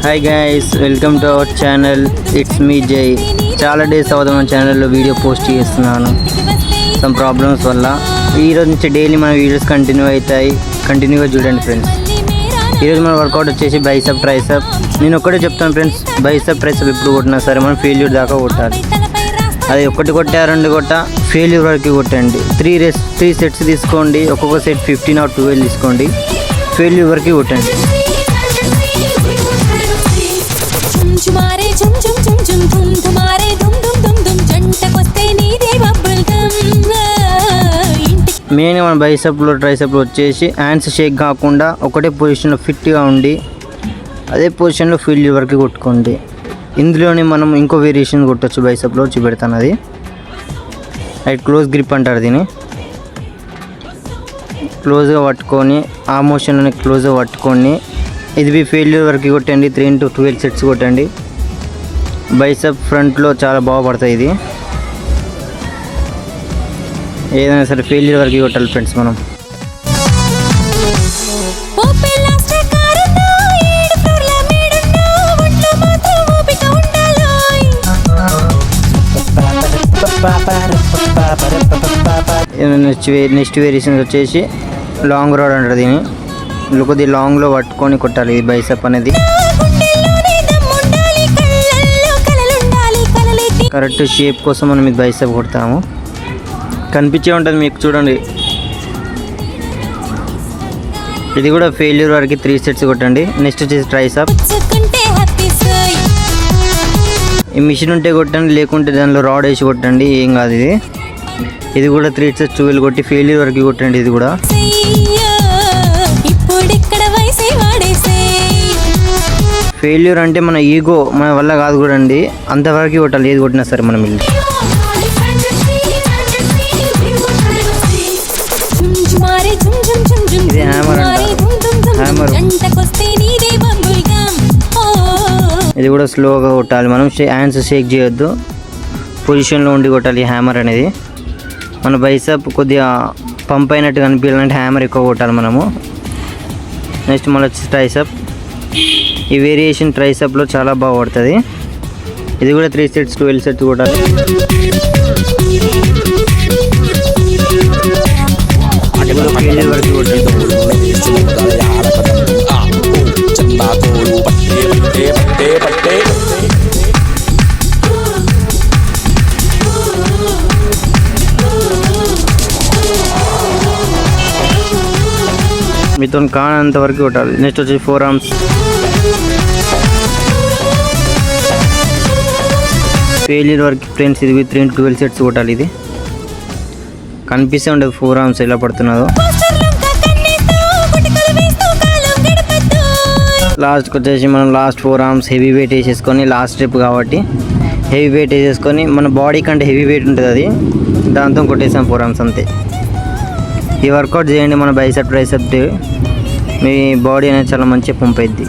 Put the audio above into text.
Hi guys, welcome to our channel. It's me జై. చాలా days అవుతుంది మన ఛానల్లో వీడియో పోస్ట్ చేస్తున్నాను. సమ్ ప్రాబ్లమ్స్ వల్ల ఈరోజు నుంచి డైలీ మన వీడియోస్ కంటిన్యూ అవుతాయి. కంటిన్యూగా చూడండి ఫ్రెండ్స్. ఈరోజు మన వర్కౌట్ వచ్చేసి బైసెప్ ట్రైసెప్. నేను ఒక్కటే చెప్తాను ఫ్రెండ్స్, బైసెప్ ట్రైసెప్ ఎప్పుడు కొట్టినా సరే మనం ఫెయిల్యూర్ దాకా కొట్టాలి. అది ఒకటి కొట్టా, రెండు కొట్టా, ఫెయిల్యూర్ వరకు కొట్టండి. త్రీ సెట్స్ తీసుకోండి. ఒక్కొక్క సెట్ 15 or 12 తీసుకోండి. ఫెయిల్యూర్ వరకు కొట్టండి. మెయిన్గా మన బైసెప్లో ట్రైసెప్లో వచ్చేసి హ్యాండ్స్ షేక్ కాకుండా ఒకటే పొజిషన్లో ఫిట్గా ఉండి అదే పొజిషన్లో ఫెయిల్యూర్ వరకు కొట్టుకోండి. ఇందులోనే మనం ఇంకో వేరియేషన్ కొట్టచ్చు. బైసెప్లో చూపెడతాను. అది క్లోజ్ గ్రిప్ అంటారు దీన్ని. క్లోజ్గా పట్టుకొని ఆ మోషన్లోనే క్లోజ్గా పట్టుకొని ఇది ఫెయిల్యూర్ వరకు కొట్టండి. 3 to 12 సెట్స్ కొట్టండి. బైసెప్ ఫ్రంట్లో చాలా బాగుపడుతుంది. ఇది ఏదైనా సరే ఫెయిల్యూర్ వరకు కొట్టాలి ఫ్రెండ్స్ మనం. నెక్స్ట్ వేరియేషన్ వచ్చేసి లాంగ్ రాడ్ అంటారు దీన్ని. కొద్దిగా లాంగ్లో పట్టుకొని కొట్టాలి ఈ బైసెప్ అనేది. కరెక్ట్ షేప్ కోసం మనం ఇది బైసెప్ కొడతాము. కనిపించే ఉంటుంది మీకు, చూడండి. ఇది కూడా ఫెయిల్యూర్ వరకు 3 సెట్స్ కొట్టండి. నెక్స్ట్ వచ్చేసి ట్రైసెప్. ఈ మిషన్ ఉంటే కొట్టండి, లేకుంటే దానిలో రాడ్ వేసి కొట్టండి, ఏం కాదు. ఇది కూడా 3 సెట్స్ 12 కొట్టి ఫెయిల్యూర్ వరకు కొట్టండి. ఇది కూడా ఫెయిల్యూర్ అంటే మన ఈగో, మన వల్ల కాదు కూడా అండి, అంతవరకు కొట్టాలి ఏది కొట్టినా సరే మనం. ఇది హ్యామర్ హ్యామర్. ఇది కూడా స్లోగా కొట్టాలి మనం. హ్యాండ్స్ షేక్ చేయొద్దు, పొజిషన్లో ఉండి కొట్టాలి హ్యామర్ అనేది. మన బైసెప్ కొద్దిగా పంప్ అయినట్టు కనిపించాలంటే హ్యామర్ ఎక్కువ కొట్టాలి మనము. నెక్స్ట్ మళ్ళీ వచ్చి ట్రైసెప్. ఈ వేరియేషన్ ట్రైసెప్లో చాలా బాగా పడుతుంది. ఇది కూడా 3 సెట్స్ 12 సెట్స్ కొట్టాలి. ఫెయిల్యూర్ వరకు కొట్టాలి. మీతో కానంత వరకు కొట్టాలి. నెక్స్ట్ వచ్చి 4 arms. ఫెయిల్యూర్ వరకు ఫ్రెండ్స్ ఇది 3 to 12 సెట్స్ కొట్టాలి. ఇది కనిపిస్తే ఉండదు 4 arms ఎలా పడుతున్నదో. లాస్ట్కి వచ్చేసి మనం లాస్ట్ 4 arms హెవీ వెయిట్ వేసేసుకొని, లాస్ట్ స్టెప్ కాబట్టి హెవీ వెయిట్ వేసేసుకొని, మన బాడీ కంటే హెవీ వెయిట్ ఉంటుంది అది, దాంతో కొట్టేసాం 4 arms అంతే. ఈ వర్కౌట్ చేయండి మన బైసెప్ ట్రైసెప్. మీ బాడీ అనేది చాలా మంచిగా పంప్ అవుతుంది.